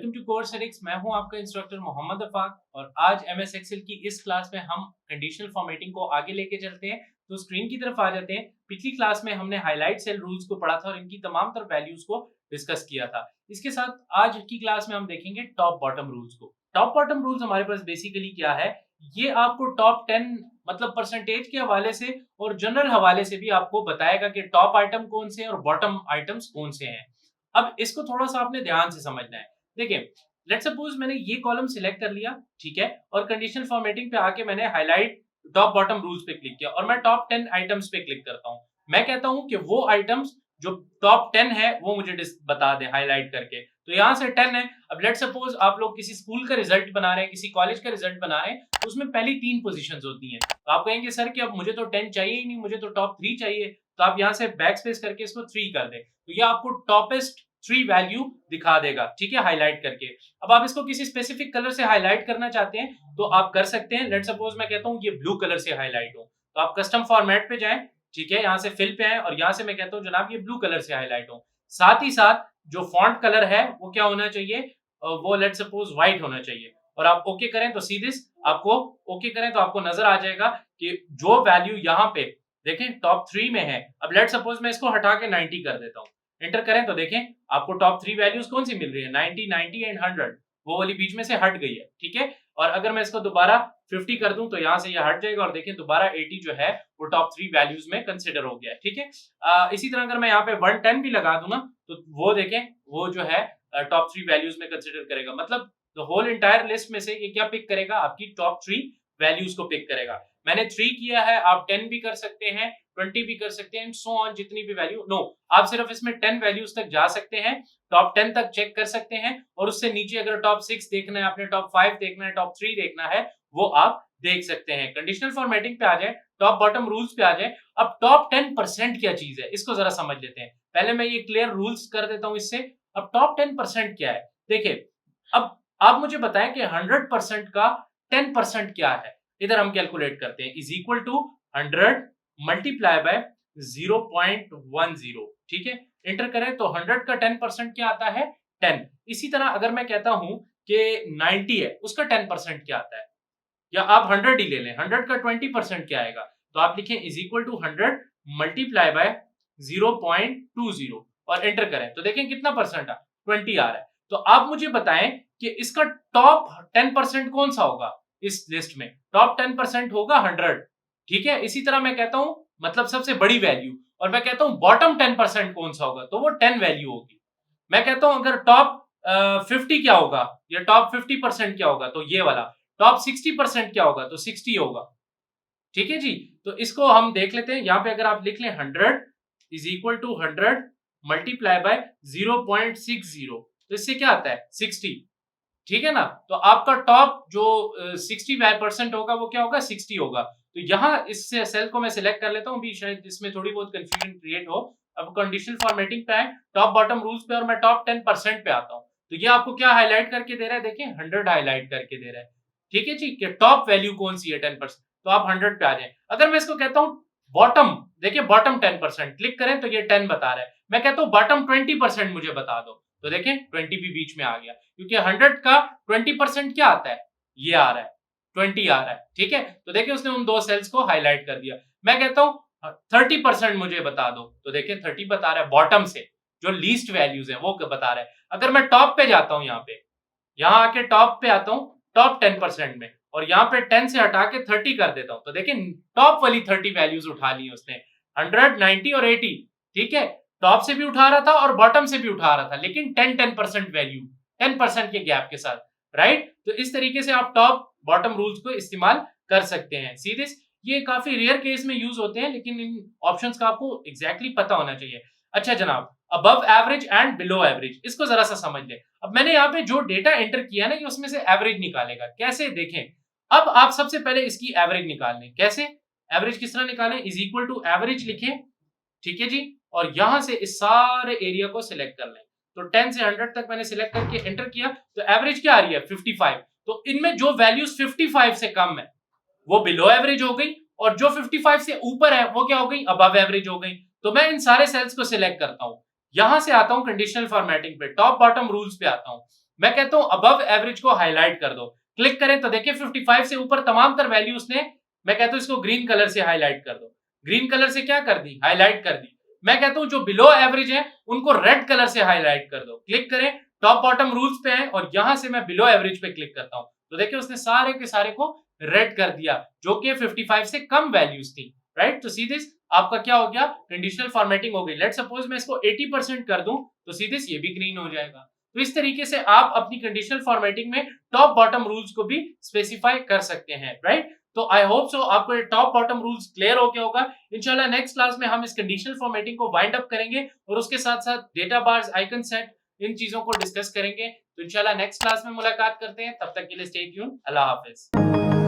Welcome to course addicts. मैं हूं आपका इंस्ट्रक्टर मोहम्मद अफाक और आज एमएस एक्सेल की इस क्लास में हम कंडीशनल फॉर्मेटिंग को आगे लेके चलते हैं। तो स्क्रीन की तरफ आ जाते हैं। पिछली क्लास में हमने हाईलाइट सेल रूल्स को पढ़ा था और इनकी तमाम तरह वैल्यूज को डिस्कस किया था। इसके साथ आज की क्लास में हम देखेंगे टॉप बॉटम रूल्स को। टॉप बॉटम रूल्स हमारे पास बेसिकली क्या है, ये आपको टॉप 10 मतलब परसेंटेज के हवाले से और जनरल हवाले से भी आपको बताएगा कि टॉप आइटम कौन से हैं और बॉटम आइटम्स कौन से हैं। अब इसको थोड़ा सा आपने ध्यान से समझना है। देखिए, लेट्स सपोज मैंने ये कॉलम सिलेक्ट कर लिया, ठीक है, और कंडीशनल फॉर्मेटिंग पे आके मैंने हाईलाइट टॉप बॉटम रूल्स पे क्लिक किया और मैं टॉप 10 आइटम्स पे क्लिक करता हूं। मैं कहता हूं कि वो आइटम्स जो टॉप 10 है वो मुझे बता दें हाईलाइट करके। तो यहां से 10 है। अब लेट्स सपोज आप लोग किसी स्कूल का रिजल्ट बना रहे हैं, किसी कॉलेज का रिजल्ट बना रहे हैं, तो उसमें पहली 3 पोजीशंस होती हैं। तो आप कहेंगे सर कि अब मुझे तो 10 चाहिए ही नहीं, मुझे तो टॉप 3 चाहिए। तो आप यहां से बैक स्पेस करके इसको 3 कर दें, तो ये आपको टॉपेस्ट 3 वैल्यू दिखा देगा, ठीक है, हाईलाइट करके। अब आप इसको किसी स्पेसिफिक कलर से हाईलाइट करना चाहते हैं तो आप कर सकते हैं। लेट्स सपोज मैं कहता हूं ये ब्लू कलर से हाईलाइट हो, तो आप कस्टम फॉर्मेट पे जाएं, ठीक है, यहां से फिल पे आए और यहां से मैं कहता हूं जनाब ये ब्लू कलर से हाईलाइट हो। साथ ही साथ जो फॉन्ट कलर है वो क्या होना चाहिए, वो लेट्स सपोज व्हाइट होना चाहिए। और आप ओके करें तो सीधे आपको ओके करें तो आपको नजर आ जाएगा कि जो वैल्यू यहाँ पे देखें टॉप 3 में है। अब लेट्स सपोज मैं इसको हटा के 90 कर देता हूँ, एंटर करें तो देखें आपको टॉप 3 वैल्यूज कौन सी मिल रही है, 90, 90 एंड 100। वो वाली बीच में से हट गई है, ठीक है। और अगर मैं इसको दोबारा 50 कर दूं तो यहाँ से ये हट जाएगा और देखें दोबारा 80 जो है वो टॉप 3 वैल्यूज में कंसिडर हो गया है, ठीक है। इसी तरह अगर मैं यहाँ पे 110 भी लगा दूं ना तो वो देखें वो जो है टॉप 3 वैल्यूज में कंसिडर करेगा। मतलब द होल इंटायर लिस्ट में से ये क्या पिक करेगा, आपकी टॉप 3 वैल्यूज को पिक करेगा। मैंने 3 किया है, आप 10 भी कर सकते हैं, 20 भी कर सकते हैं, सो ऑन, जितनी भी वैल्यू। नो, आप सिर्फ इसमें 10 वैल्यूज तक जा सकते हैं, टॉप 10 तक चेक कर सकते हैं और उससे नीचे अगर टॉप 6 देखना है, आपने टॉप 5 देखना है, टॉप 3 देखना है, वो आप देख सकते हैं। कंडीशनल फॉर्मेटिंग पे आ जाए, टॉप बॉटम रूल्स पे आ जाए। अब टॉप 10% क्या चीज है इसको जरा समझ लेते हैं। पहले मैं ये क्लियर रूल्स कर देता हूं इससे। अब टॉप 10% क्या है, देखिए, अब आप मुझे बताएं कि 100% का 10% क्या है। इधर हम कैलकुलेट करते हैं, is equal to 100 multiply by 0.10, ठीक है। एंटर करें तो 100 का 10% क्या आता है, 10। इसी तरह अगर मैं कहता हूं कि 90 है, उसका 10% क्या आता है, या आप 100 ही ले लें, 100 का 20% क्या आएगा, तो आप लिखें is equal to 100 multiply by 0.20 और एंटर करें तो देखें कितना परसेंट आ 20 आ रहा है। तो आप मुझे बताएं कि इसका टॉप 10% कौन सा होगा इस लिस्ट में। टॉप 10% होगा 100, ठीक है। इसी तरह मैं कहता हूं मतलब सबसे बड़ी वैल्यू, और मैं कहता हूं बॉटम 10% कौन सा होगा, तो वो 10 वैल्यू होगी। मैं कहता हूं अगर टॉप 50 क्या होगा या टॉप 50% क्या होगा, तो ये वाला। टॉप 60% क्या होगा, तो 60 होगा, ठीक है जी। तो इसको हम देख लेते हैं। यहां पे अगर आप लिख लें 100 is equal to 100 multiply by 0.60, तो इससे क्या आता है 60, ठीक है ना। तो आपका टॉप जो 60% होगा वो क्या होगा, 60 होगा। तो यहाँ इस सेल को मैं सिलेक्ट कर लेता हूँ, भी शायद इसमें थोड़ी बहुत कंफ्यूजन क्रिएट हो। अब कंडीशनल फॉर्मेटिंग पे है, टॉप बॉटम रूल्स पे, और मैं टॉप 10% पे आता हूँ। तो ये आपको क्या हाईलाइट करके दे रहा है, देखिए 100 हाईलाइट करके दे रहा है, ठीक है जी। कि टॉप वैल्यू कौन सी है 10%, तो आप 100 पे आ जाए। अगर मैं इसको कहता हूँ बॉटम, देखिए बॉटम 10%, क्लिक करें तो ये 10 बता रहा है। मैं कहता हूँ बॉटम 20% मुझे बता दो, तो देखें 20 भी बीच में आ गया, क्योंकि 100 का 20% क्या आता है, ये आ रहा है, 20 आ रहा है, ठीक है। तो देखिए उसने उन दो सेल्स को हाईलाइट कर दिया। मैं कहता हूं 30% मुझे बता दो, तो देखिए 30 बता रहा है, बॉटम से जो लीस्ट वैल्यूज है वो बता रहा है। अगर मैं टॉप पे जाता हूं, यहाँ आके टॉप पे आता हूं, टॉप 10% में, और यहाँ पे 10 से हटा के 30 कर देता हूं, तो देखिए टॉप वाली 30 वैल्यूज उठा ली उसने, 100, 90 और 80, ठीक है। टॉप से भी उठा रहा था और बॉटम से भी उठा रहा था, लेकिन 10% वैल्यू, 10% के गैप के साथ, राइट। तो इस तरीके से आप टॉप बॉटम रूल्स को इस्तेमाल कर सकते हैं सीधे। ये काफी रेयर केस में यूज होते हैं, लेकिन इन ऑप्शंस का आपको एग्जैक्टली पता होना चाहिए। अच्छा जनाब, above average and below average, इसको जरा सा समझ ले। अब मैंने यहाँ पे जो डेटा एंटर किया ना, ये उसमें से एवरेज निकालेगा। कैसे, देखें। अब आप सबसे पहले इसकी एवरेज निकाल लें। कैसे एवरेज किस तरह निकालें, इज इक्वल टू एवरेज लिखें, ठीक है जी, और यहां से इस सारे एरिया को सिलेक्ट कर लें। तो 10 से 100 तक मैंने सिलेक्ट करके एंटर किया, तो एवरेज क्या आ रही है 55। तो इनमें जो वैल्यूज 55 से कम है वो बिलो एवरेज हो गई, और जो 55 से ऊपर है वो क्या हो गई, अबव एवरेज हो गई। तो मैं इन सारे सेल्स को सिलेक्ट करता हूं, यहां से आता हूं कंडीशनल फॉर्मेटिंग पे, टॉप बॉटम रूल्स पे आता हूं। मैं कहता हूं अबव एवरेज को हाईलाइट कर दो। क्लिक करें तो देखिए 55 से ऊपर तमाम तर वैल्यू उसने, मैं कहता हूं इसको ग्रीन कलर से हाईलाइट कर दो। ग्रीन कलर से क्या कर दी, हाईलाइट कर दी। मैं कहता हूं जो बिलो एवरेज है उनको रेड कलर से हाईलाइट कर दो। क्लिक करें, टॉप बॉटम रूल्स पे है और यहां से मैं बिलो एवरेज पे क्लिक करता हूं तो देखिए उसने सारे के सारे को रेड कर दिया जो कि 55 से कम वैल्यूज थी, राइट। तो सी दिस आपका क्या हो गया, कंडीशनल फॉर्मेटिंग हो गई। लेट सपोज मैं इसको 80% कर दूं तो सी दिस ये भी ग्रीन हो जाएगा। तो इस तरीके से आप अपनी कंडीशनल फॉर्मेटिंग में टॉप बॉटम रूल्स को भी स्पेसिफाई कर सकते हैं, राइट। तो आई होप सो आपको ये टॉप बॉटम रूल्स क्लियर हो गया होगा। इंशाल्लाह नेक्स्ट क्लास में हम इस कंडीशनल फॉर्मेटिंग को वाइंड अप करेंगे और उसके साथ साथ डेटा बार्स, आइकन सेट, इन चीजों को डिस्कस करेंगे। तो इंशाल्लाह नेक्स्ट क्लास में मुलाकात करते हैं, तब तक के लिए स्टे ट्यून्ड। अल्लाह हाफिज।